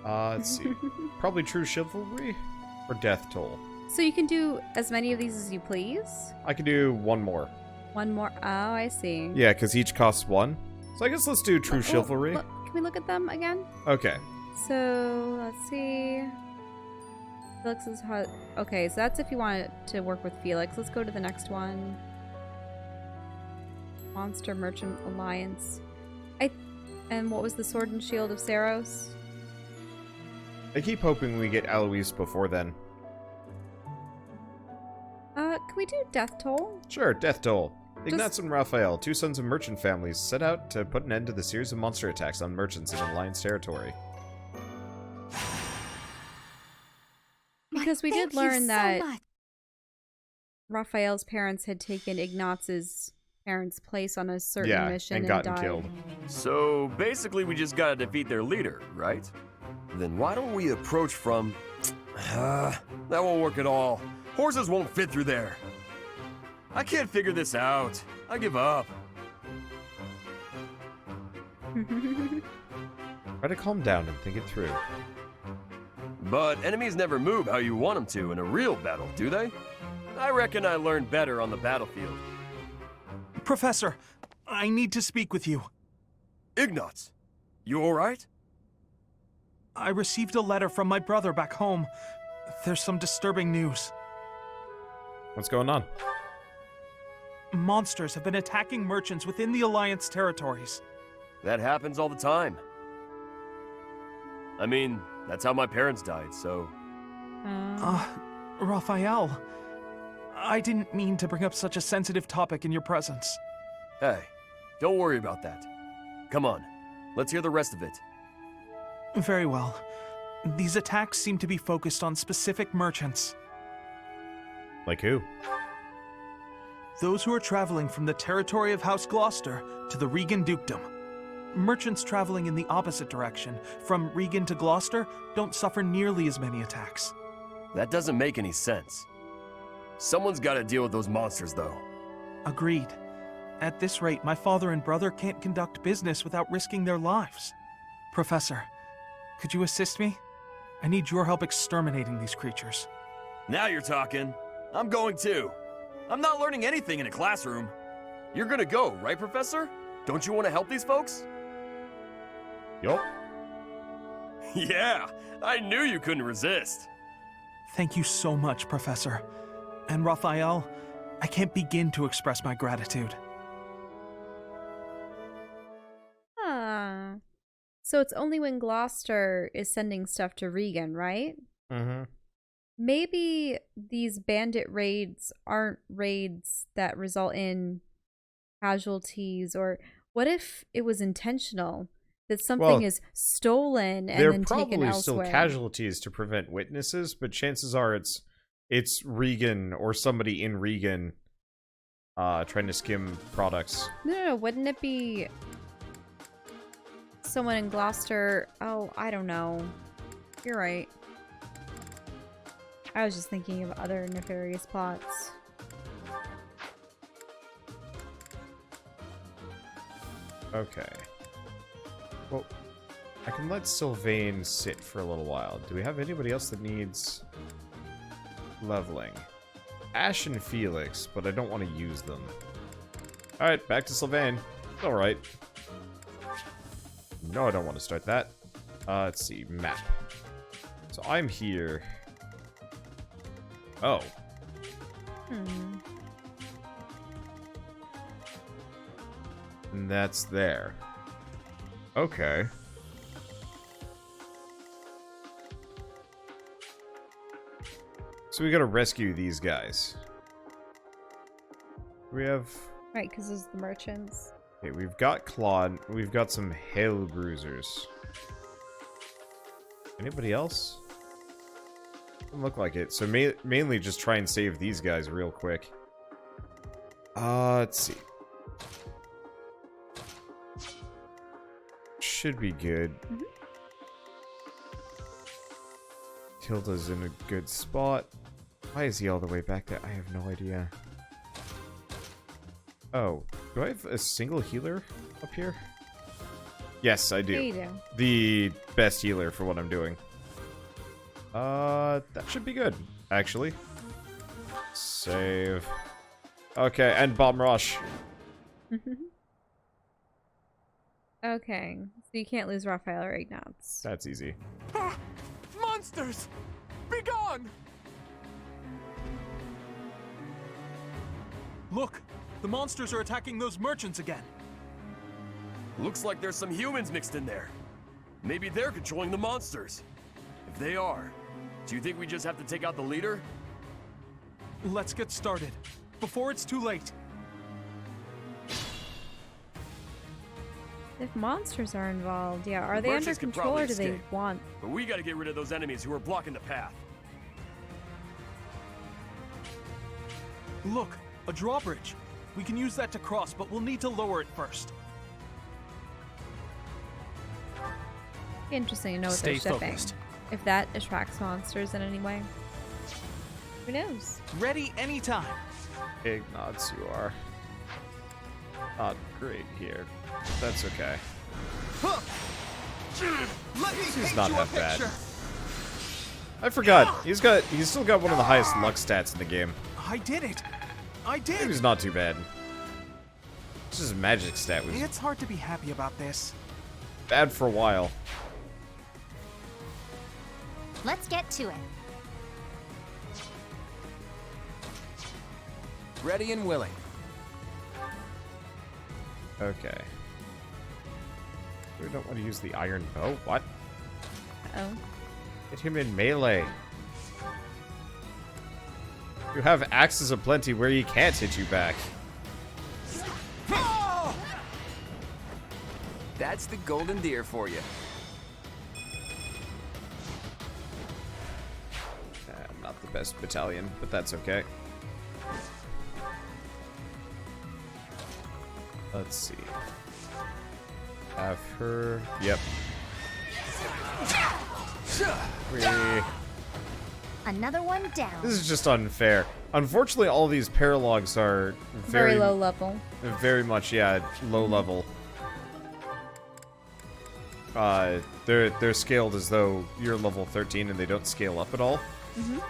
Let's see. Probably true chivalry or death toll. So you can do as many of these as you please? I could do one more. One more? Oh, I see. Yeah, because each costs one. So I guess let's do true chivalry. Can we look at them again? Okay. So, let's see. Felix is hot. Okay, so that's if you want to work with Felix. Let's go to the next one. Monster Merchant Alliance. And what was the Sword and Shield of Seiros? I keep hoping we get Alois before then. Can we do Death Toll? Sure, death toll. Ignatz and Raphael, two sons of merchant families, set out to put an end to the series of monster attacks on merchants in Alliance territory. Because we did learn that Raphael's parents had taken Ignatz's parents' place on a certain mission and gotten died. killed. So basically we just gotta defeat their leader, right? Then why don't we approach from... that won't work at all. Horses won't fit through there. I can't figure this out. I give up. Try to calm down and think it through. But enemies never move how you want them to in a real battle, do they? I reckon I learned better on the battlefield. Professor, I need to speak with you. Ignatz, you alright? I received a letter from my brother back home. There's some disturbing news. What's going on? Monsters have been attacking merchants within the Alliance territories. That happens all the time. I mean, that's how my parents died, so... Raphael, I didn't mean to bring up such a sensitive topic in your presence. Hey, don't worry about that. Come on, let's hear the rest of it. Very well. These attacks seem to be focused on specific merchants. Like who? Those who are traveling from the territory of House Gloucester to the Regan Dukedom. Merchants traveling in the opposite direction, from Regan to Gloucester, don't suffer nearly as many attacks. That doesn't make any sense. Someone's gotta deal with those monsters, though. Agreed. At this rate, my father and brother can't conduct business without risking their lives. Professor, could you assist me? I need your help exterminating these creatures. Now you're talking. I'm going too. I'm not learning anything in a classroom. You're gonna go, right, Professor? Don't you want to help these folks? Yup. Yeah, I knew you couldn't resist. Thank you so much, Professor. And Raphael, I can't begin to express my gratitude. So it's only when Gloucester is sending stuff to Regan, right? Mm-hmm. Maybe these bandit raids aren't raids that result in casualties, or what if it was intentional? That something is stolen and then taken elsewhere? They're probably still casualties to prevent witnesses, but chances are it's Regan or somebody in Regan trying to skim products. No, wouldn't it be someone in Gloucester? Oh, I don't know. You're right. I was just thinking of other nefarious plots. Okay. Well, I can let Sylvain sit for a little while. Do we have anybody else that needs leveling? Ash and Felix, but I don't want to use them. Alright, back to Sylvain. Alright. No, I don't want to start that. Let's see. Map. So I'm here. Oh. And that's there. Okay. So we gotta rescue these guys. We have... Right, because those are the merchants. Okay, we've got Claude. We've got some Hail Bruisers. Anybody else? Doesn't look like it. So mainly just try and save these guys real quick. Let's see. Should be good. Tilda's in a good spot. Why is he all the way back there? I have no idea. Oh, do I have a single healer up here? Yes, I Yeah, do. you do. The best healer for what I'm doing. That should be good, actually. Save. Okay, and bomb rush. Okay, so you can't lose Raphael or Ignatz. That's easy. Ah, monsters! Be gone! Look, the monsters are attacking those merchants again. Looks like there's some humans mixed in there. Maybe they're controlling the monsters. If they are, do you think we just have to take out the leader? Let's get started, before it's too late. If monsters are involved, yeah, are The they under merchants can control or probably do they escape. want? But we gotta get rid of those enemies who are blocking the path. Look, a drawbridge. We can use that to cross, but we'll need to lower it first. Interesting to know what Stay they're shipping. focused. If that attracts monsters in any way. Who knows? Ready anytime. Ignatz, you are not great here. That's okay. Huh. Let me He's paint not you that a bad. picture. I forgot. He's still got one of the highest luck stats in the game. I did it. I Maybe did. he's not too bad. It's just his magic stat was It's hard to be happy about this. bad for a while. Let's get to it. Ready and willing. Okay. We don't want to use the iron bow. What? Oh. Hit him in melee. You have axes aplenty where he can't hit you back. That's the golden deer for you. I'm not the best battalion, but that's okay. Let's see. Have her. Yep. Whee. Another one down. This is just unfair. Unfortunately, all these paralogs are Very low level. very much, yeah, low level. They're scaled as though you're level 13 and they don't scale up at all,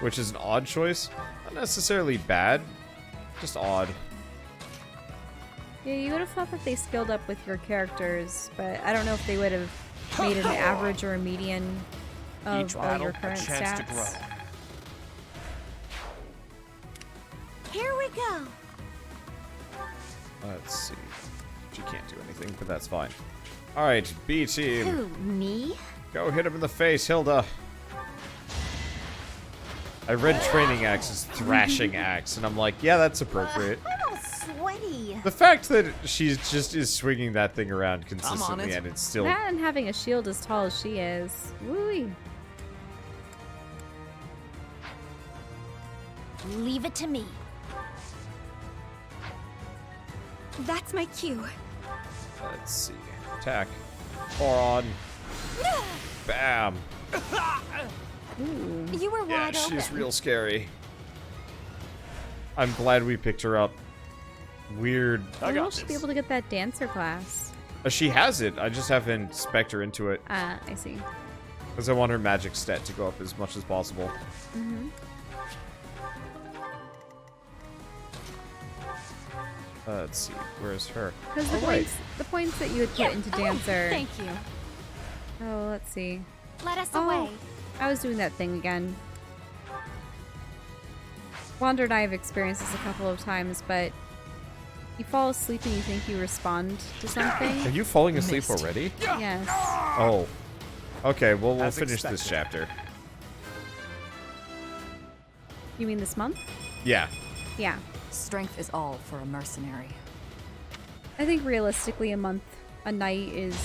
which is an odd choice. Not necessarily bad, just odd. Yeah, you would have thought that they scaled up with your characters, but I don't know if they would have made an average or a median of Each all battle, your a current chance to stats. grow. Here we go. Let's see. She can't do anything, but that's fine. All right, B team, Who, me? go hit him in the face, Hilda. I read training axe as thrashing axe, and I'm like, yeah, that's appropriate. I'm all sweaty. The fact that she just is swinging that thing around consistently it. and it's still... That and having a shield as tall as she is. Woo-wee. Leave it to me. That's my cue. Let's see. Attack. Boron. Bam. Ooh. You were Yeah, wide open. she's real scary. I'm glad we picked her up. Weird. I Maybe got we'll should be this. able to get that dancer class. She has it. I just haven't spec'd her into it. Ah, I see. Because I want her magic stat to go up as much as possible. Let's see. Where's her? Because the Oh, wait. points that you had put into dancer. Thank you. Oh, let's see. Let us Oh, away. I was doing that thing again. Wander and I have experienced this a couple of times, but you fall asleep and you think you respond to Are something. you falling asleep Missed. already? Yes. Oh. Okay, well, we'll As finish this expected. chapter. You mean this month? Yeah. Yeah. Strength is all for a mercenary. I think realistically a night is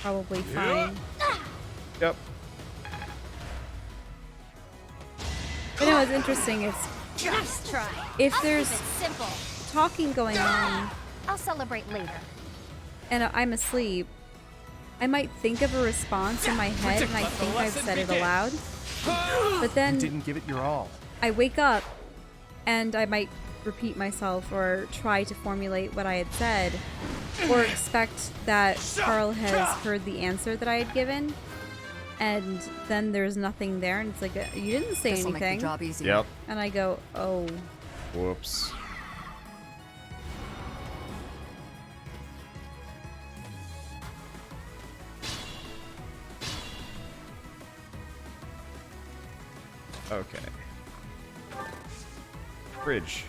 probably fine. Yep. But no, it's interesting. It's Nice try. if I'll there's keep it simple. talking going on I'll celebrate later. and I'm asleep, I might think of a response in my head and I think I've said it aloud. But then Didn't give it your all. I wake up and I might repeat myself or try to formulate what I had said, or expect that Carl has heard the answer that I had given, and then there's nothing there, and it's like, you didn't say This'll make the anything. job easier. Yep. And I go, oh. Whoops. Okay. Bridge.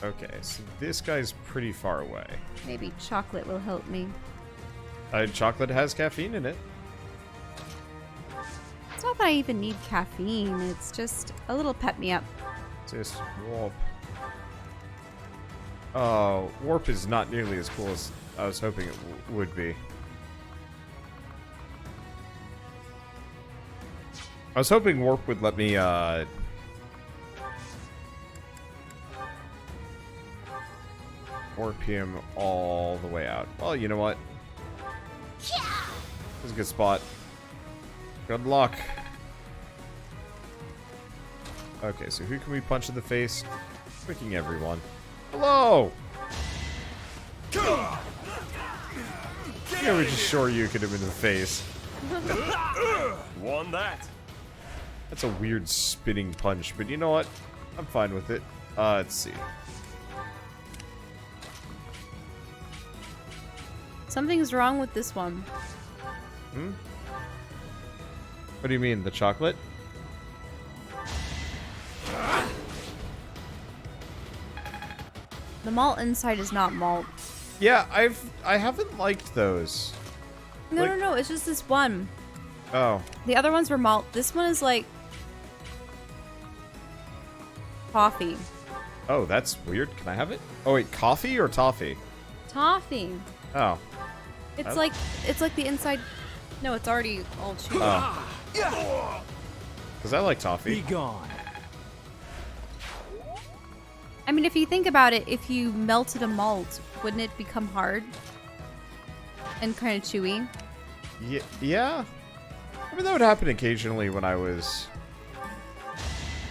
Okay, so this guy's pretty far away. Maybe chocolate will help me. Chocolate has caffeine in it. It's not that I even need caffeine. It's just a little pep me up. Just warp. Oh, warp is not nearly as cool as I was hoping it would be. I was hoping warp would let me warp him all the way out. Well, you know what? This is a good spot. Good luck. Okay, so who can we punch in the face? Freaking everyone. Hello! Yeah, we just short you could him in the face. Won that. That's a weird spinning punch, but you know what? I'm fine with it. Let's see. Something's wrong with this one. Hmm? What do you mean, the chocolate? The malt inside is not malt. Yeah, I haven't liked those. No, Like- no, it's just this one. Oh. The other ones were malt. This one is like coffee. Oh, that's weird. Can I have it? Oh wait, coffee or toffee? Toffee. Oh. It's Oh. like the inside. No, it's already all chewy. Oh. Because I like toffee. gone. I mean, if you think about it, if you melted a malt, wouldn't it become hard and kind of chewy? Yeah. I mean, that would happen occasionally when I was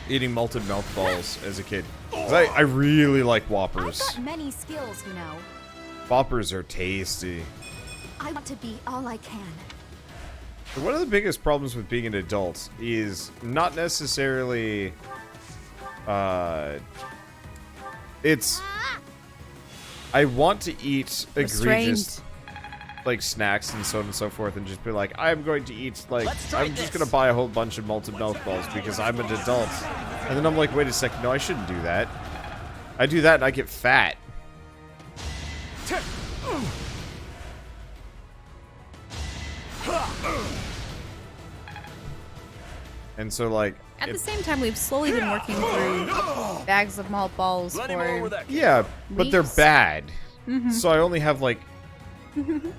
eating malted milk balls as a kid. 'Cause I really like I've Whoppers. got many skills, you know. Whoppers are tasty. I want to be all I can. But one of the biggest problems with being an adult is not necessarily, it's, I want to eat egregious, Restrained. like, snacks and so on and so forth, and just be like, I'm going to eat, like, I'm just going to buy a whole bunch of malted milk balls because I'm an adult. And then I'm like, wait a second, no, I shouldn't do that. I do that and I get fat. And so, like, At the same time, we've slowly been working through bags of malt balls Let him over for. that. yeah, but they're Weeks. bad. So I only have, like,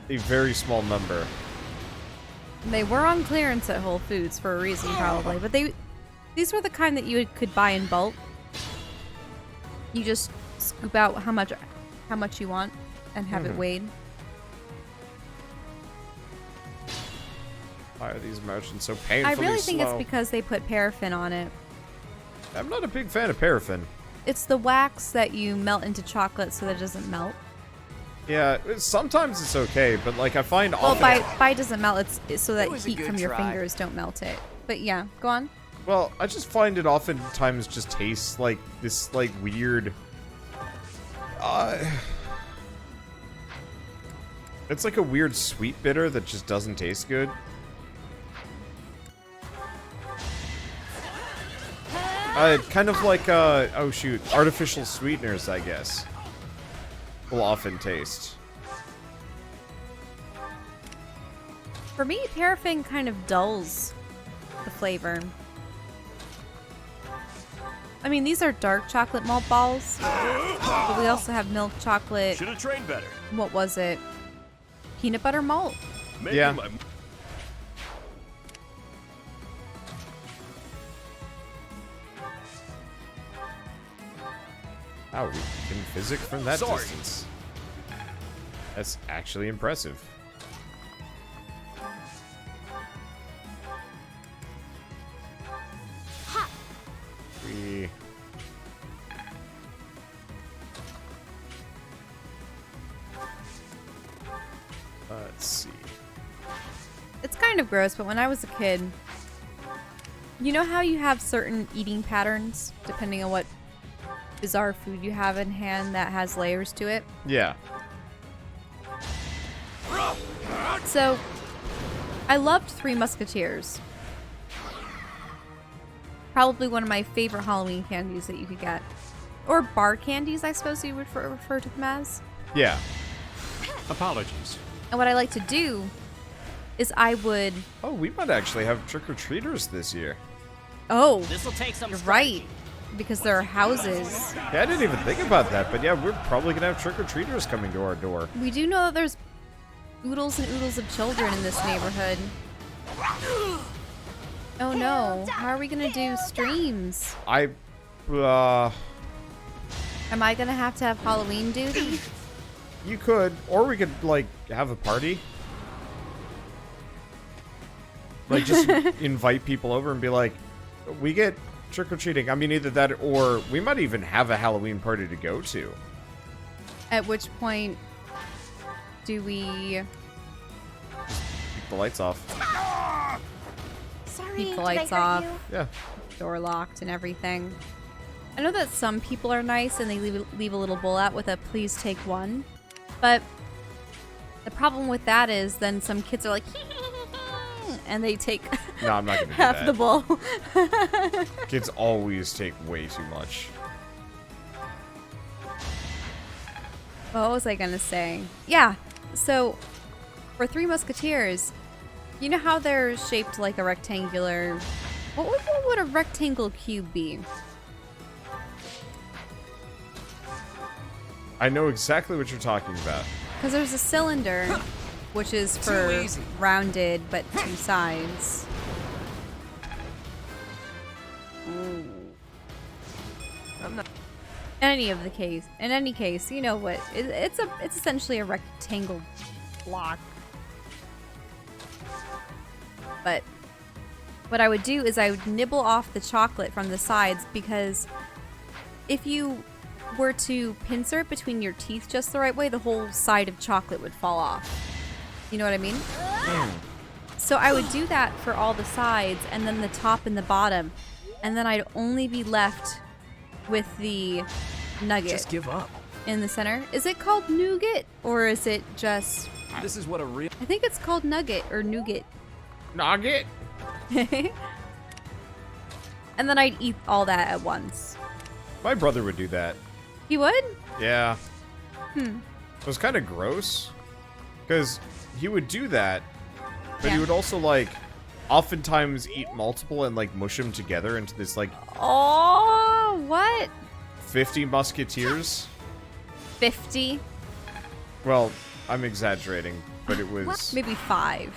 a very small number. They were on clearance at Whole Foods for a reason, probably. But these were the kind that you could buy in bulk. You just scoop out how much you want and have it weighed. Why are these motions so I painfully really think slow? it's because they put paraffin on it. I'm not a big fan of paraffin. It's the wax that you melt into chocolate so that it doesn't melt. Yeah, sometimes it's okay, but like I find Well, often. by doesn't melt, it's so that It was a heat good from your try. fingers don't melt it. But yeah, go on. Well, I just find it oftentimes just tastes like this like weird. It's like a weird sweet bitter that just doesn't taste good. Kind of like oh shoot, artificial sweeteners, I guess. Will often taste. For me, paraffin kind of dulls the flavor. I mean, these are dark chocolate malt balls, but we also have milk chocolate. Should have trained better. What was it? Peanut butter malt. Maybe Yeah. my- Wow, we can physics from that Sorry. distance. That's actually impressive. Let's see. It's kind of gross, but when I was a kid, you know how you have certain eating patterns depending on what bizarre food you have in hand that has layers to it? Yeah. So, I loved Three Musketeers. Probably one of my favorite Halloween candies that you could get. Or bar candies, I suppose you would refer to them as. Yeah. Apologies. And what I like to do is I would... Oh, we might actually have trick-or-treaters this year. Oh, This'll take some you're right. Because there are houses. Yeah, I didn't even think about that, but yeah, we're probably gonna have trick-or-treaters coming to our door. We do know that there's oodles and oodles of children in this neighborhood. Oh no, how are we gonna do streams? Am I gonna have to have Halloween duty? You could, or we could, like, have a party. Like, just invite people over and be like, we get trick-or-treating. I mean, either that, or we might even have a Halloween party to go to. At which point do we Keep the lights off. Sorry, keep the did lights I hurt off, you? Yeah. door locked, and everything? I know that some people are nice and they leave a little bullet with a please take one. But the problem with that is then some kids are like, and they take No, I'm not gonna do half that. the bowl. Kids always take way too much. What was I gonna say? Yeah, so for Three Musketeers, you know how they're shaped like a rectangular... What would a rectangle cube be? I know exactly what you're talking about. Because there's a cylinder, which is for easy. rounded but two sides. I'm not. In any case, you know what? It's essentially a rectangle block. But what I would do is I would nibble off the chocolate from the sides, because if you were to pincer it between your teeth just the right way, the whole side of chocolate would fall off. You know what I mean? So I would do that for all the sides, and then the top and the bottom, and then I'd only be left with the nugget Just give up. in the center. Is it called nougat, or is it just... This is what a real. I think it's called nugget or nougat. Nugget. And then I'd eat all that at once. My brother would do that. You would? Yeah. It was kind of gross. Because he would do that, but Yeah. he would also, like, oftentimes eat multiple and, like, mush them together into this, like, Oh, what? 50 musketeers. 50? Well, I'm exaggerating, but it was... Maybe 5.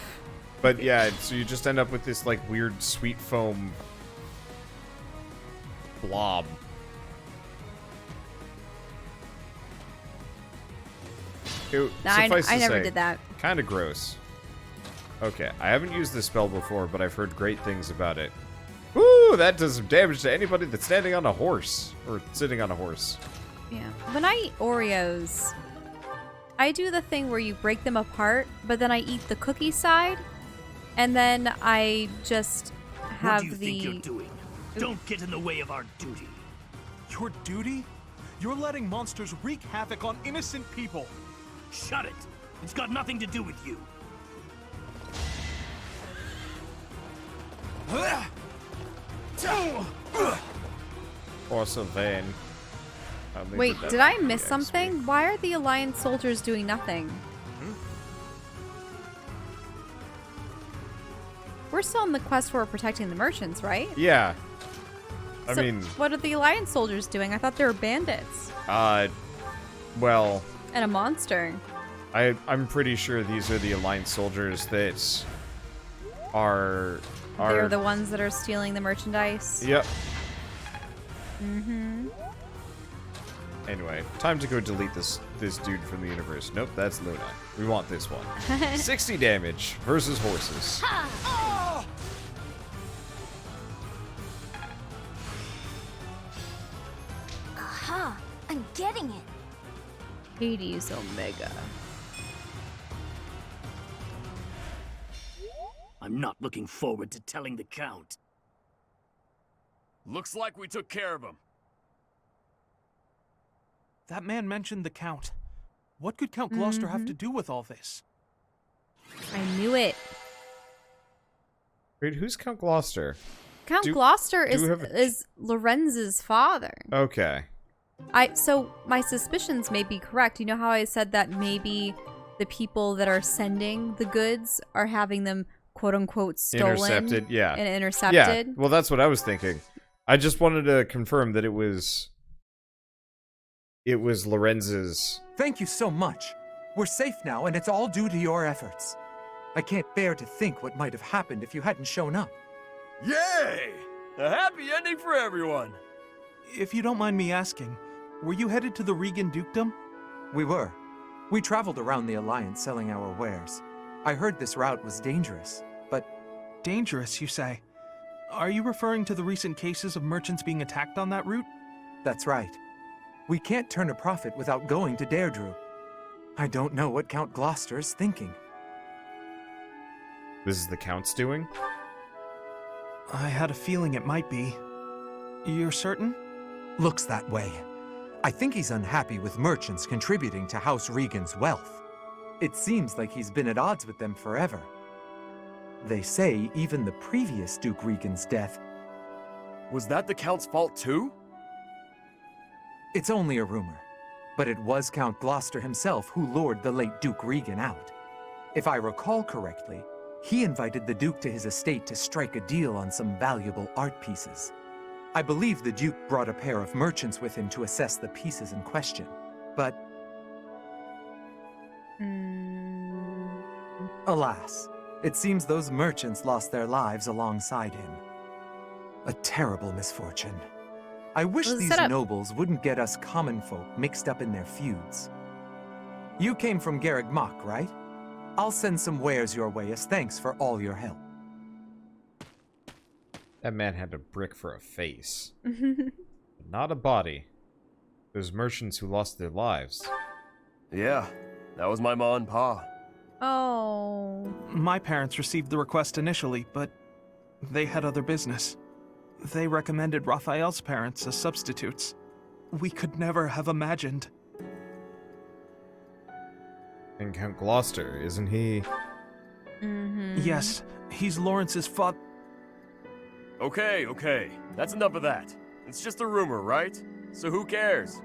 But yeah, so you just end up with this, like, weird sweet foam blob. No, I never did that. Kind of gross. Okay, I haven't used this spell before, but I've heard great things about it. Woo! That does some damage to anybody that's standing on a horse. Or sitting on a horse. Yeah. When I eat Oreos, I do the thing where you break them apart, but then I eat the cookie side, and then I just have What do you think you're doing? Don't get in the way of our duty. Your duty? You're letting monsters wreak havoc on innocent people. Shut it. It's got nothing to do with you. Or Sylvain. Wait, did I miss something? Why are the Alliance soldiers doing nothing? We're still on the quest for protecting the merchants, right? Yeah. I So mean, what are the Alliance soldiers doing? I thought they were bandits. well, And a monster. I'm pretty sure these are the Alliance soldiers that are They're the ones that are stealing the merchandise. Yep. Anyway, time to go delete this dude from the universe. Nope, that's Luna. We want this one. 60 damage versus horses. Aha! I'm getting it. Hades Omega. I'm not looking forward to telling the Count. Looks like we took care of him. That man mentioned the Count. What could Count Gloucester have to do with all this? I knew it. Wait, who's Count Gloucester? Count Gloucester do we have is Lorenz's father. Okay. So my suspicions may be correct. You know how I said that maybe the people that are sending the goods are having them quote unquote stolen, Intercepted, yeah. and intercepted. Yeah, well, that's what I was thinking. I just wanted to confirm that it was Lorenz's. Thank you so much. We're safe now, and it's all due to your efforts. I can't bear to think what might have happened if you hadn't shown up. Yay! A happy ending for everyone. If you don't mind me asking, were you headed to the Regan Dukedom? We were. We traveled around the Alliance selling our wares. I heard this route was dangerous, but... Dangerous, you say? Are you referring to the recent cases of merchants being attacked on that route? That's right. We can't turn a profit without going to Deirdre. I don't know what Count Gloucester's thinking. This is the Count's doing? I had a feeling it might be. You're certain? Looks that way. I think he's unhappy with merchants contributing to House Regan's wealth. It seems like he's been at odds with them forever. They say even the previous Duke Regan's death... Was that the Count's fault too? It's only a rumor, but it was Count Gloucester himself who lured the late Duke Regan out. If I recall correctly, he invited the Duke to his estate to strike a deal on some valuable art pieces. I believe the Duke brought a pair of merchants with him to assess the pieces in question, but... Alas, it seems those merchants lost their lives alongside him. A terrible misfortune. I wish Well, these set up. nobles wouldn't get us common folk mixed up in their feuds. You came from Garreg Mach, right? I'll send some wares your way as thanks for all your help. That man had a brick for a face. Not a body. Those merchants who lost their lives. Yeah, that was my ma and pa. Oh. My parents received the request initially, but they had other business. They recommended Raphael's parents as substitutes. We could never have imagined. And Count Gloucester, isn't he? Yes, he's Lawrence's father. Okay, that's enough of that. It's just a rumor, right? So who cares?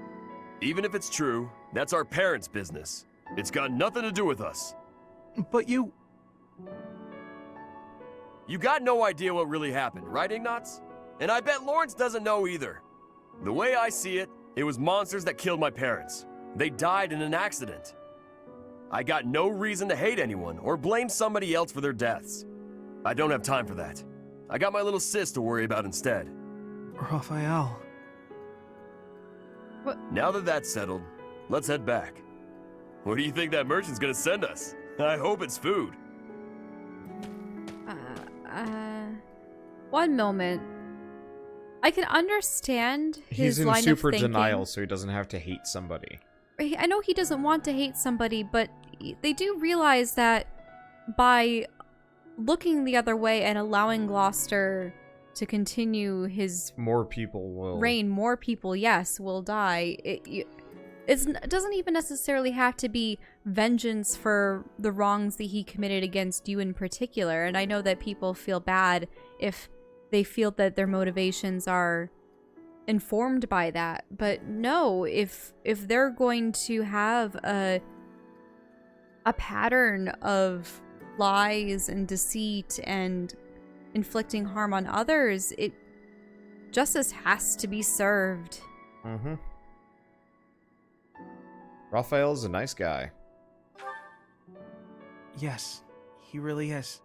Even if it's true, that's our parents' business. It's got nothing to do with us. But you... You got no idea what really happened, right, Ignatz? And I bet Lawrence doesn't know either. The way I see it, it was monsters that killed my parents. They died in an accident. I got no reason to hate anyone or blame somebody else for their deaths. I don't have time for that. I got my little sis to worry about instead. Raphael... Now that that's settled, let's head back. What do you think that merchant's gonna send us? I hope it's food. One moment. I can understand his He's in line super of thinking. denial, so he doesn't have to hate somebody. I know he doesn't want to hate somebody, but they do realize that by looking the other way and allowing Gloucester to continue his More people will... reign, more people, yes, will die. It doesn't even necessarily have to be vengeance for the wrongs that he committed against you in particular. And I know that people feel bad if they feel that their motivations are informed by that. But no, if they're going to have a pattern of lies and deceit and inflicting harm on others, justice has to be served. Raphael's a nice guy. Yes, he really is.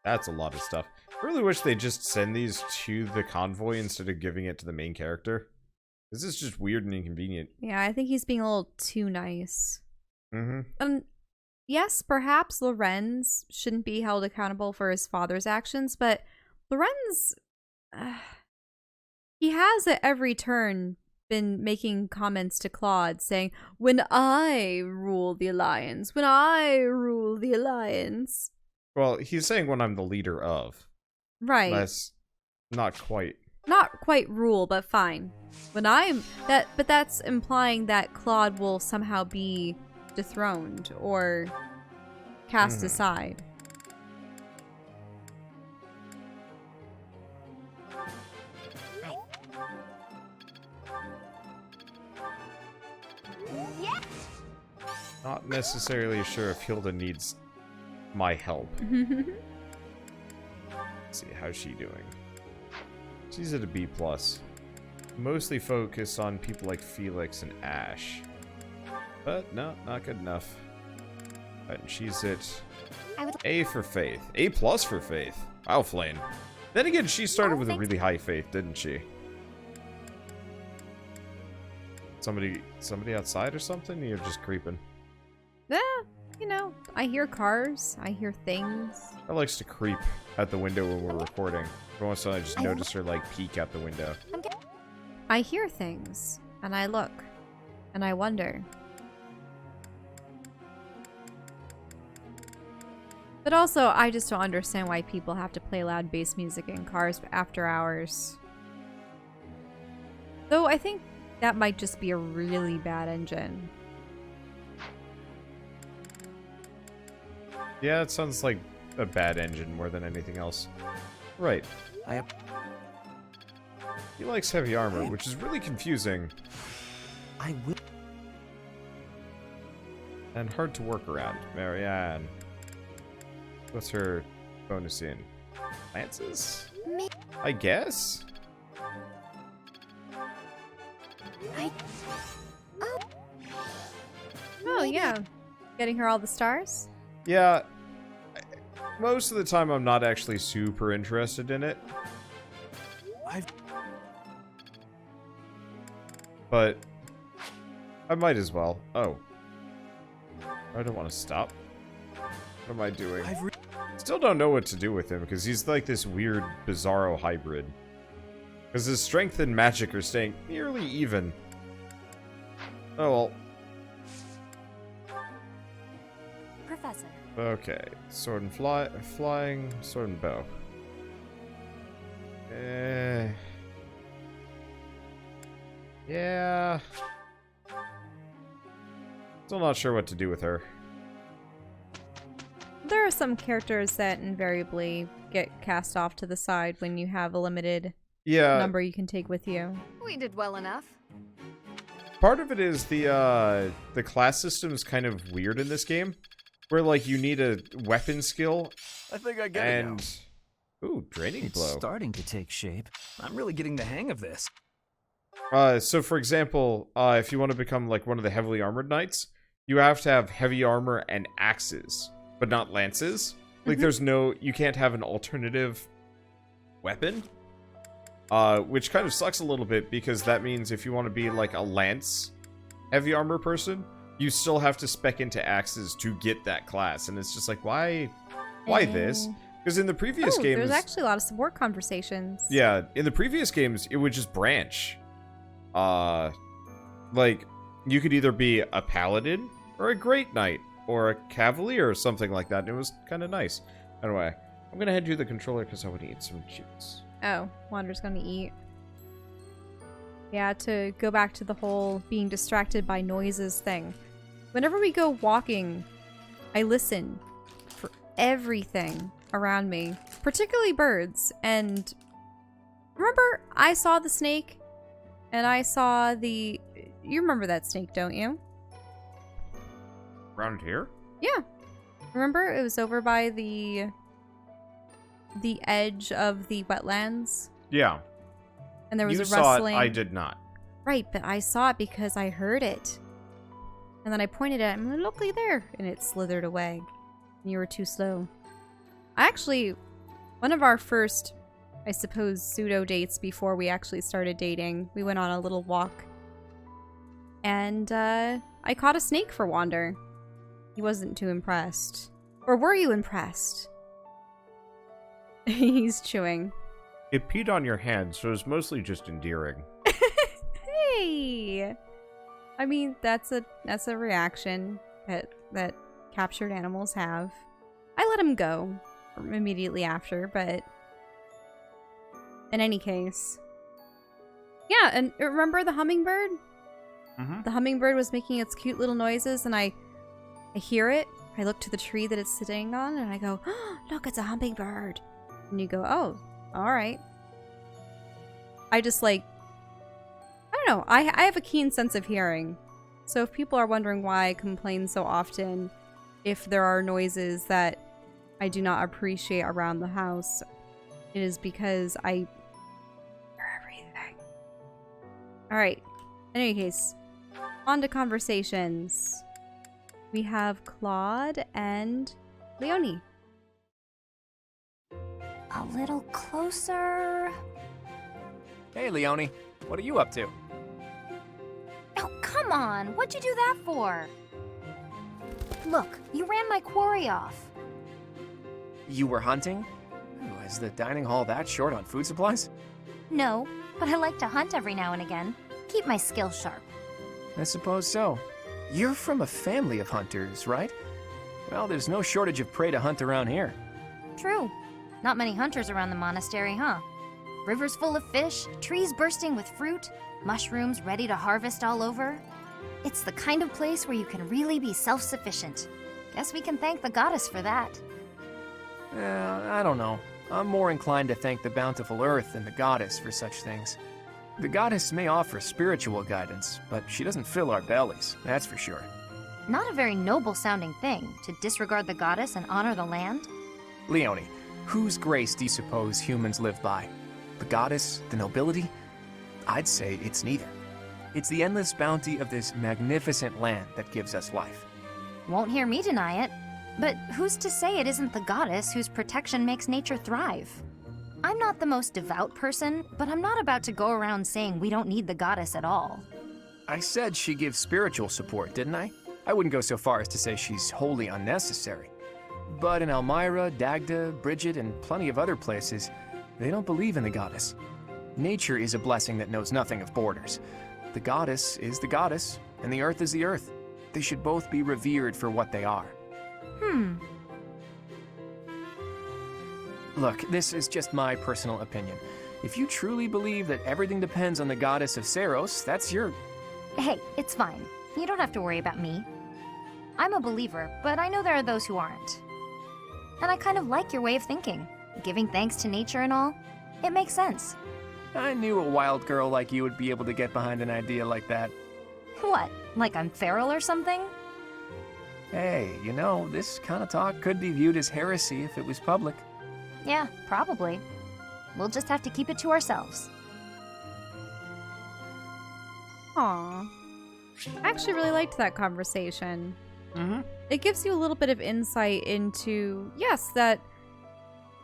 That's a lot of stuff. I really wish they'd just send these to the convoy instead of giving it to the main character. This is just weird and inconvenient. Yeah, I think he's being a little too nice. Mm-hmm. Yes, perhaps Lorenz shouldn't be held accountable for his father's actions, but Lorenz, he has at every turn been making comments to Claude saying, "When I rule the Alliance, when I rule the Alliance." Well, he's saying when I'm the leader of. Right. That's not quite. Not quite rule, but fine. When I'm that, but that's implying that Claude will somehow be dethroned or cast aside. Not necessarily sure if Hilda needs my help. Let's see, how's she doing? She's at a B+. Mostly focused on people like Felix and Ash. But no, not good enough. But she's at A for Faith. A+ for Faith. Wow, Flame. Then again, she started with a really high faith, didn't she? Somebody outside or something? You're just creeping. Yeah, you know, I hear cars, I hear things. I likes to creep at the window when we're recording. Every once in a while I just notice her like peek out the window. I hear things, and I look, and I wonder. But also, I just don't understand why people have to play loud bass music in cars after hours. Though I think that might just be a really bad engine. Yeah, it sounds like a bad engine more than anything else. Right. He likes heavy armor, which is really confusing. I will. And hard to work around. Marianne. What's her bonus in? Lances? I guess? Oh, yeah. Getting her all the stars? Yeah. Most of the time I'm not actually super interested in it. But I might as well. Oh. I don't want to stop. What am I doing? Still don't know what to do with him, because he's like this weird, bizarro hybrid. Because his strength and magic are staying nearly even. Oh well. Professor. Okay. Sword and flying, sword and bow. Yeah. Still not sure what to do with her. There are some characters that invariably get cast off to the side when you have a limited number you can take with you. We did well enough. Part of it is the class system is kind of weird in this game, where like you need a weapon skill. I think I get it now. Ooh, draining It's blow. starting to take shape. I'm really getting the hang of this. So for example, if you want to become like one of the heavily armored knights, you have to have heavy armor and axes, but not lances. Like there's you can't have an alternative weapon. Which kind of sucks a little bit, because that means if you want to be like a lance heavy armor person, you still have to spec into axes to get that class, and it's just like, why this? Because in the previous games, there's actually a lot of support conversations. Yeah, in the previous games, it would just branch. Like you could either be a paladin or a great knight or a cavalier or something like that, and it was kind of nice. Anyway, I'm gonna head to the controller because I want to eat some chips. Oh, Wander's gonna eat. Yeah, to go back to the whole being distracted by noises thing. Whenever we go walking, I listen for everything around me, particularly birds. And remember, I saw the snake, and I saw the... You remember that snake, don't you? Around here? Yeah. Remember, it was over by the edge of the wetlands. Yeah. And there was you a rustling. Saw it, I did not. Right, but I saw it because I heard it. And then I pointed at it, and I'm like, look there. And it slithered away. And you were too slow. I actually one of our first, I suppose, pseudo dates before we actually started dating, we went on a little walk. And I caught a snake for Wander. He wasn't too impressed. Or were you impressed? He's chewing. It peed on your hand, so it was mostly just endearing. Hey! I mean, that's a reaction that captured animals have. I let him go immediately after, but in any case. Yeah, and remember the hummingbird? Mm-hmm. The hummingbird was making its cute little noises, and I hear it. I look to the tree that it's sitting on, and I go, oh, look, it's a hummingbird. And you go, oh, all right. I just I don't know. I have a keen sense of hearing. So if people are wondering why I complain so often if there are noises that I do not appreciate around the house, it is because I hear everything. All right. In any case, on to conversations. We have Claude and Leonie. A little closer. Hey, Leonie. What are you up to? Oh, come on. What'd you do that for? Look, you ran my quarry off. You were hunting? Ooh, is the dining hall that short on food supplies? No, but I like to hunt every now and again. Keep my skills sharp. I suppose so. You're from a family of hunters, right? Well, there's no shortage of prey to hunt around here. True. Not many hunters around the monastery, huh? Rivers full of fish, trees bursting with fruit, mushrooms ready to harvest all over. It's the kind of place where you can really be self-sufficient. Guess we can thank the goddess for that. I don't know. I'm more inclined to thank the bountiful earth than the goddess for such things. The goddess may offer spiritual guidance, but she doesn't fill our bellies, that's for sure. Not a very noble-sounding thing to disregard the goddess and honor the land. Leonie, whose grace do you suppose humans live by? The goddess? The nobility? I'd say it's neither. It's the endless bounty of this magnificent land that gives us life. Won't hear me deny it. But who's to say it isn't the goddess whose protection makes nature thrive? I'm not the most devout person, but I'm not about to go around saying we don't need the goddess at all. I said she gives spiritual support, didn't I? I wouldn't go so far as to say she's wholly unnecessary. But in Elmira, Dagda, Bridget, and plenty of other places, they don't believe in the goddess. Nature is a blessing that knows nothing of borders. The goddess is the goddess, and the earth is the earth. They should both be revered for what they are. Look, this is just my personal opinion. If you truly believe that everything depends on the goddess of Seiros, that's your... Hey, it's fine. You don't have to worry about me. I'm a believer, but I know there are those who aren't. And I kind of like your way of thinking. Giving thanks to nature and all. It makes sense. I knew a wild girl like you would be able to get behind an idea like that. What? Like I'm feral or something? Hey, you know, this kind of talk could be viewed as heresy if it was public. Yeah, probably. We'll just have to keep it to ourselves. Aw. I actually really liked that conversation. Mm-hmm. It gives you a little bit of insight into, yes, that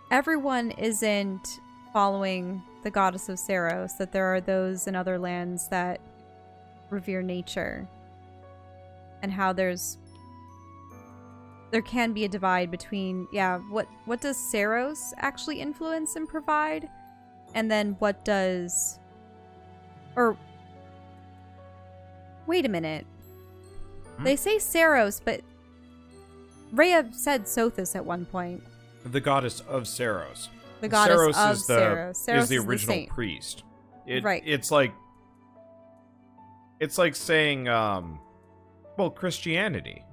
everyone isn't following the goddess of Seiros, that there are those in other lands that revere nature, and how there can be a divide between, what does Seiros actually influence and provide, and then what does, or wait a minute. They say Seiros, but Rhea said Sothis at one point. The goddess of Seiros. The goddess Seiros of is Seiros. Seiros is the original saint. priest. Right. It's like saying, Christianity.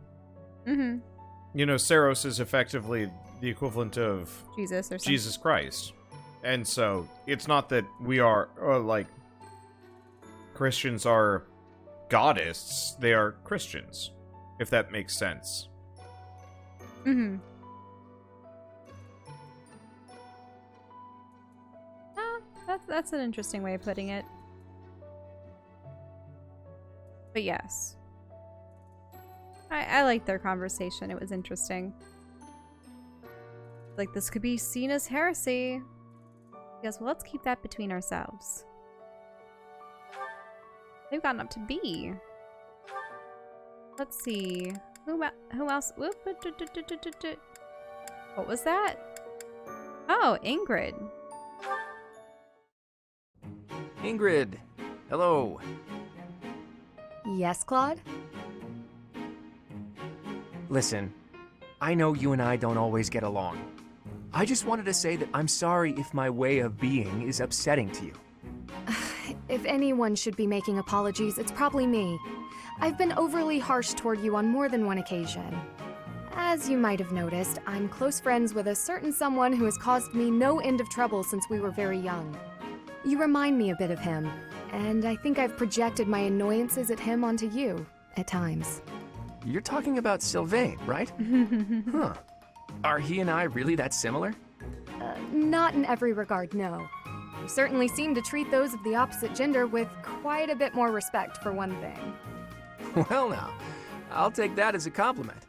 Mm-hmm. You know, Seiros is effectively the equivalent of Jesus or something. Jesus Christ. And so, it's not that we are, Christians are goddess, they are Christians, if that makes sense. Mm-hmm. That's an interesting way of putting it. But yes. I liked their conversation. It was interesting. like this could be seen as heresy. Yes, well, let's keep that between ourselves. They've gotten up to B. Let's see. Who else? Whoop, what was that? Oh, Ingrid. Ingrid, hello. Yes, Claude? Listen, I know you and I don't always get along. I just wanted to say that I'm sorry if my way of being is upsetting to you. If anyone should be making apologies, it's probably me. I've been overly harsh toward you on more than one occasion. As you might have noticed, I'm close friends with a certain someone who has caused me no end of trouble since we were very young. You remind me a bit of him, and I think I've projected my annoyances at him onto you, at times. You're talking about Sylvain, right? Huh. Are he and I really that similar? Not in every regard, no. You certainly seem to treat those of the opposite gender with quite a bit more respect, for one thing. Well now, I'll take that as a compliment.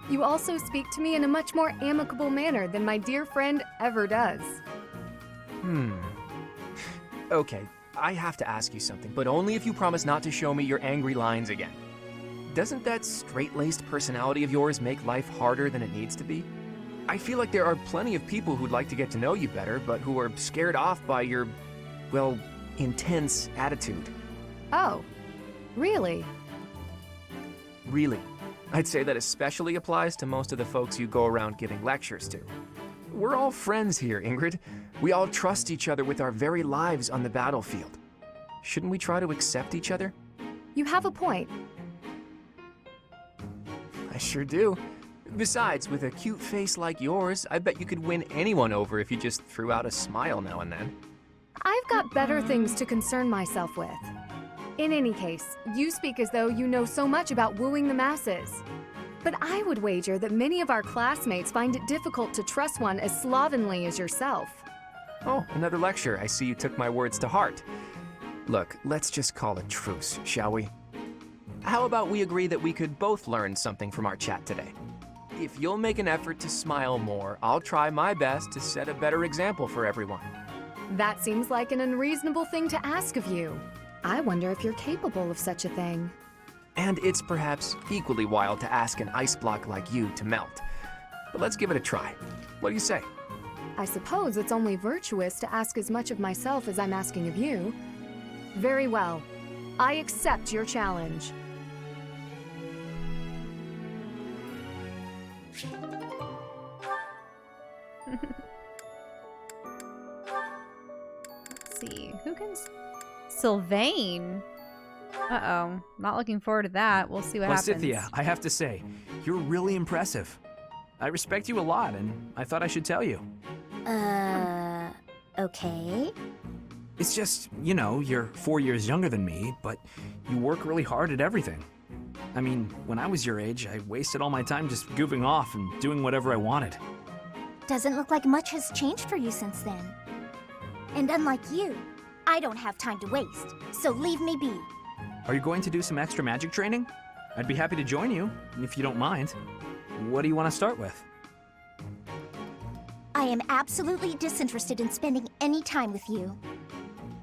You also speak to me in a much more amicable manner than my dear friend ever does. Okay, I have to ask you something, but only if you promise not to show me your angry lines again. Doesn't that straight-laced personality of yours make life harder than it needs to be? I feel like there are plenty of people who'd like to get to know you better, but who are scared off by your, well, intense attitude. Oh, really? Really. I'd say that especially applies to most of the folks you go around giving lectures to. We're all friends here, Ingrid. We all trust each other with our very lives on the battlefield. Shouldn't we try to accept each other? You have a point. I sure do. Besides, with a cute face like yours, I bet you could win anyone over if you just threw out a smile now and then. I've got better things to concern myself with. In any case, you speak as though you know so much about wooing the masses. But I would wager that many of our classmates find it difficult to trust one as slovenly as yourself. Oh, another lecture. I see you took my words to heart. Look, let's just call a truce, shall we? How about we agree that we could both learn something from our chat today? If you'll make an effort to smile more, I'll try my best to set a better example for everyone. That seems like an unreasonable thing to ask of you. I wonder if you're capable of such a thing. And it's perhaps equally wild to ask an ice block like you to melt. But let's give it a try. What do you say? I suppose it's only virtuous to ask as much of myself as I'm asking of you. Very well. I accept your challenge. Let's see. Who can... Sylvain? Uh-oh. Not looking forward to that. We'll see what happens. Cynthia, I have to say, you're really impressive. I respect you a lot, and I thought I should tell you. Okay. It's just, you know, you're 4 years younger than me, but you work really hard at everything. I mean, when I was your age, I wasted all my time just goofing off and doing whatever I wanted. Doesn't look like much has changed for you since then. And unlike you, I don't have time to waste, so leave me be. Are you going to do some extra magic training? I'd be happy to join you, if you don't mind. What do you want to start with? I am absolutely disinterested in spending any time with you.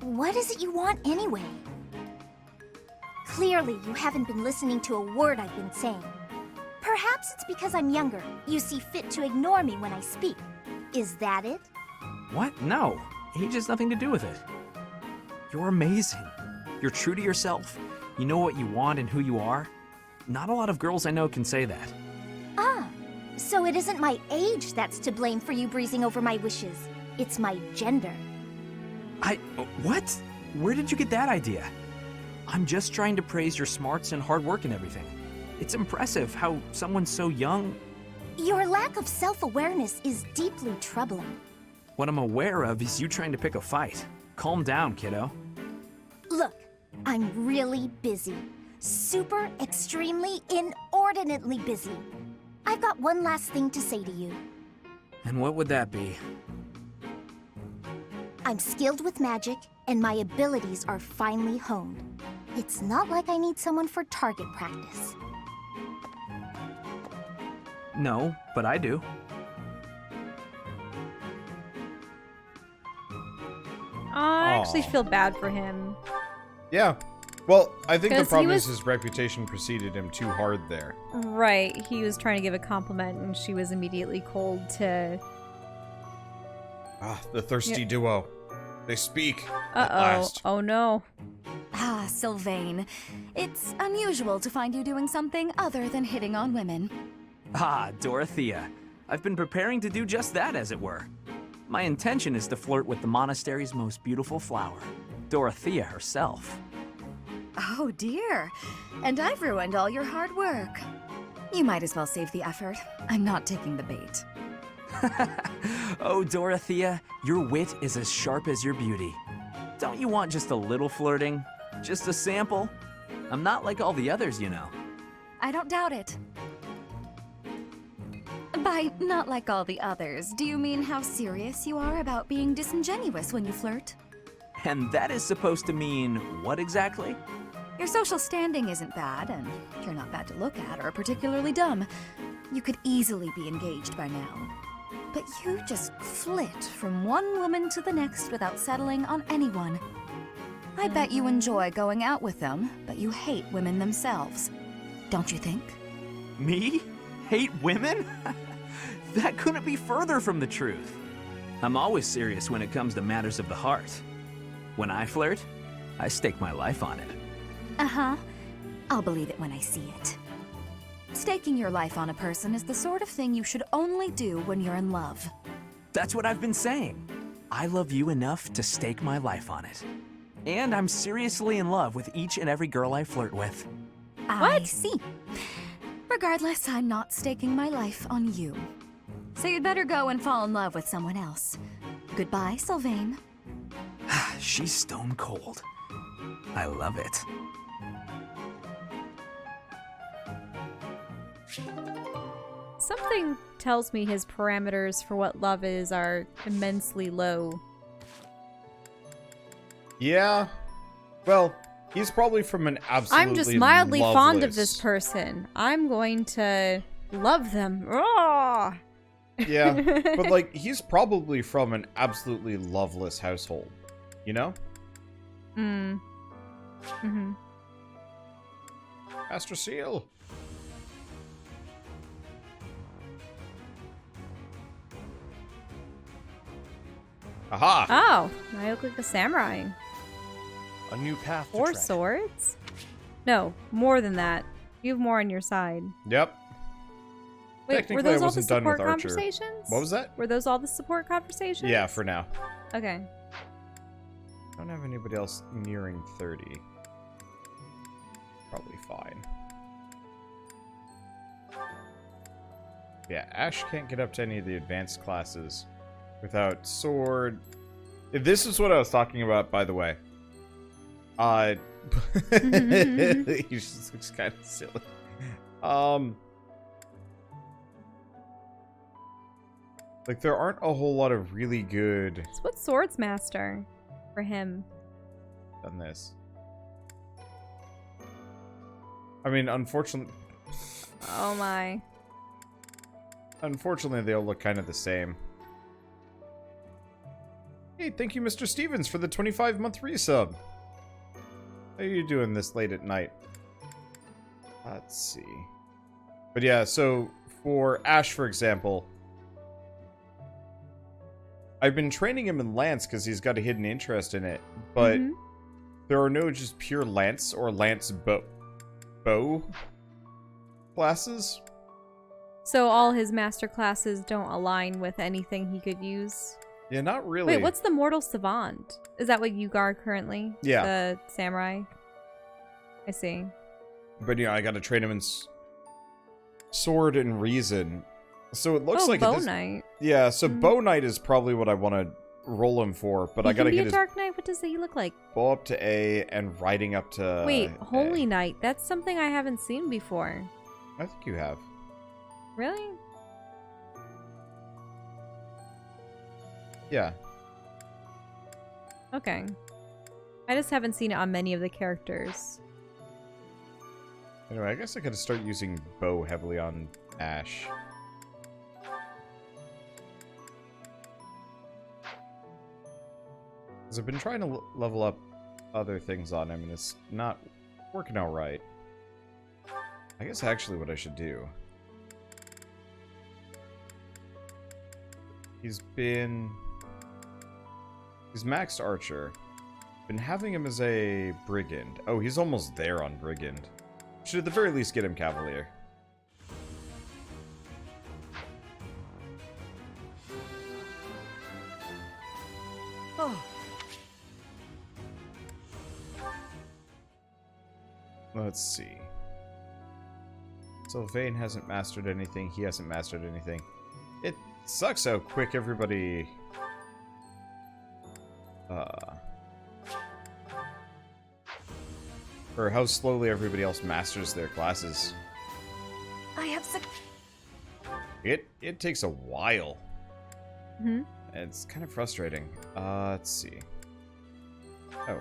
What is it you want anyway? Clearly, you haven't been listening to a word I've been saying. Perhaps it's because I'm younger. You see fit to ignore me when I speak. Is that it? What? No. Age has nothing to do with it. You're amazing. You're true to yourself. You know what you want and who you are. Not a lot of girls I know can say that. Ah, so it isn't my age that's to blame for you breezing over my wishes. It's my gender. What? Where did you get that idea? I'm just trying to praise your smarts and hard work and everything. It's impressive how someone so young... Your lack of self-awareness is deeply troubling. What I'm aware of is you trying to pick a fight. Calm down, kiddo. Look, I'm really busy. Super, extremely, inordinately busy. I've got one last thing to say to you. And what would that be? I'm skilled with magic, and my abilities are finely honed. It's not like I need someone for target practice. No, but I do. actually feel bad for him. Yeah. Well, I think the 'Cause he problem was- is his reputation preceded him too hard there. Right. He was trying to give a compliment, and she was immediately cold to... Ah, the thirsty duo. They speak. At Uh-oh. last. Oh, no. Ah, Sylvain. It's unusual to find you doing something other than hitting on women. Ah, Dorothea. I've been preparing to do just that, as it were. My intention is to flirt with the monastery's most beautiful flower, Dorothea herself. Oh dear. And I've ruined all your hard work. You might as well save the effort. I'm not taking the bait. Oh, Dorothea, your wit is as sharp as your beauty. Don't you want just a little flirting? Just a sample? I'm not like all the others, you know. I don't doubt it. By not like all the others, do you mean how serious you are about being disingenuous when you flirt? And that is supposed to mean what exactly? Your social standing isn't bad, and you're not bad to look at or particularly dumb. You could easily be engaged by now. But you just flit from one woman to the next without settling on anyone. I bet you enjoy going out with them, but you hate women themselves. Don't you think? Me? Hate women? That couldn't be further from the truth. I'm always serious when it comes to matters of the heart. When I flirt, I stake my life on it. Uh-huh. I'll believe it when I see it. Staking your life on a person is the sort of thing you should only do when you're in love. That's what I've been saying. I love you enough to stake my life on it. And I'm seriously in love with each and every girl I flirt with. I see. Regardless, I'm not staking my life on you. So you'd better go and fall in love with someone else. Goodbye, Sylvain. She's stone cold. I love it. Something tells me his parameters for what love is are immensely low. Yeah. Well, he's probably from an absolutely I'm just mildly fond of loveless- this person. I'm going to love them. Raw. Yeah, but like, he's probably from an absolutely loveless household. You know? Mm-hmm. Master Seal. Aha! Oh, I look like a samurai. A new path to 4 tread. swords? No, more than that. You have more on your side. Yep. Wait, Technically, were I those all the wasn't done with support Archer. conversations? What was that? Were those all the support conversations? Yeah, for now. Okay. I don't have anybody else nearing 30. Probably fine. Yeah, Ash can't get up to any of the advanced classes without sword. This is what I was talking about, by the way. He just looks kind of silly. Like, there aren't a whole lot of really good So what's Swords Master for him? on this. I mean, unfortunately, Oh my. they all look kind of the same. Hey, thank you, Mr. Stevens, for the 25-month resub. How are you doing this late at night? Let's see. But yeah, so for Ash, for example, I've been training him in Lance because he's got a hidden interest in it, but there are no just pure Lance or Lance bow classes. So all his master classes don't align with anything he could use? Yeah, not really. Wait, what's the Mortal Savant? Is that what you guard currently? Yeah. The samurai? I see. But yeah, I gotta train him in sword and reason. So it looks Oh, like Bow this... Knight. Yeah, so Bow Knight is probably what I want to roll him for, but I gotta He get can be a his Dark Knight? What does he look like? bow up to A and riding up to Wait, A. Holy Knight. That's something I haven't seen before. I think you have. Really? Yeah. Okay. I just haven't seen it on many of the characters. Anyway, I guess I could start using bow heavily on Ash. Because I've been trying to level up other things on him, and it's not working out right. I guess actually what I should do... He's maxed archer. Been having him as a brigand. Oh, he's almost there on brigand. Should at the very least get him cavalier. Oh. Let's see. Sylvain hasn't mastered anything. He hasn't mastered anything. It sucks how quick everybody... or how slowly everybody else masters their classes. I have It takes a while. Mm-hmm. It's kind of frustrating. Let's see. Oh.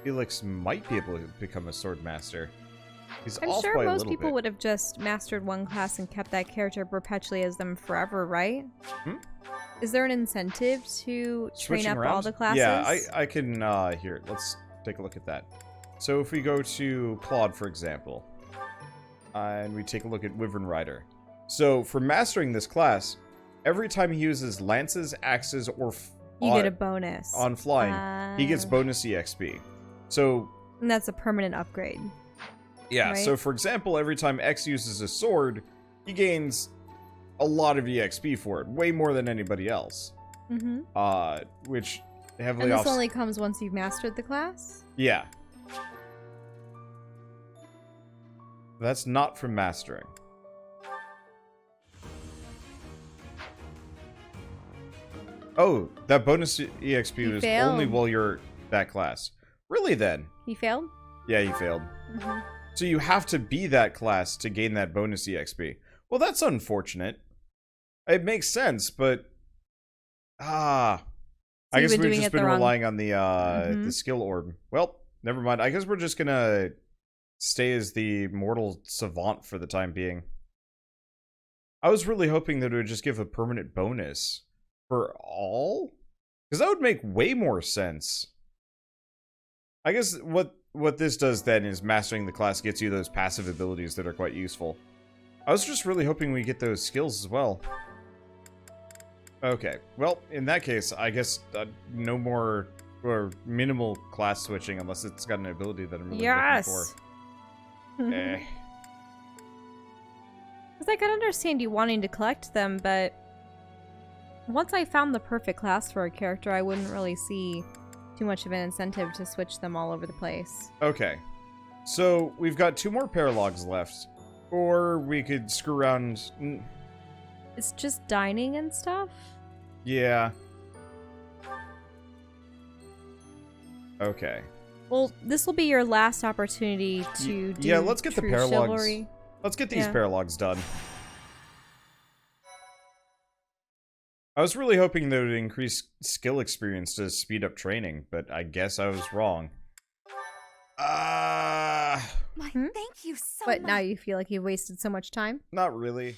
Felix might be able to become a sword master. He's I'm off sure by a most little people bit. would have just mastered one class and kept that character perpetually as them forever, right? Hmm? Is there an incentive to train Switching up around? all the classes? Yeah, I can, here, let's take a look at that. So if we go to Claude, for example, and we take a look at Wyvern Rider. So for mastering this class, every time he uses lances, axes, or you get a bonus. on flying, he gets bonus EXP. So... And that's a permanent upgrade. Yeah, right? So for example, every time X uses a sword, he gains a lot of EXP for it, way more than anybody else. Mm-hmm. Which heavily And this only comes once you've mastered the class? Yeah. That's not from mastering. Oh, that bonus EXP is failed. only while you're that class. Really then? He failed? Yeah, you failed. Mm-hmm. So you have to be that class to gain that bonus EXP. Well, that's unfortunate. It makes sense, but... I guess we've just been relying on the skill orb. Well, never mind. I guess we're just gonna stay as the mortal savant for the time being. I was really hoping that it would just give a permanent bonus for all? Because that would make way more sense. I guess what this does then is mastering the class gets you those passive abilities that are quite useful. I was just really hoping we get those skills as well. Okay, well, in that case, I guess no more or minimal class switching unless it's got an ability that I'm really looking for. Because I could understand you wanting to collect them, but once I found the perfect class for a character, I wouldn't really see too much of an incentive to switch them all over the place. Okay, so we've got 2 more paralogs left, or we could screw around. It's just dining and stuff? Yeah. Okay. Well, this will be your last opportunity to do yeah, let's get the true paralogs. chivalry. Let's get these paralogs done. I was really hoping that it would increase skill experience to speed up training, but I guess I was wrong. Thank you so much. But now you feel like you've wasted so much time? Not really.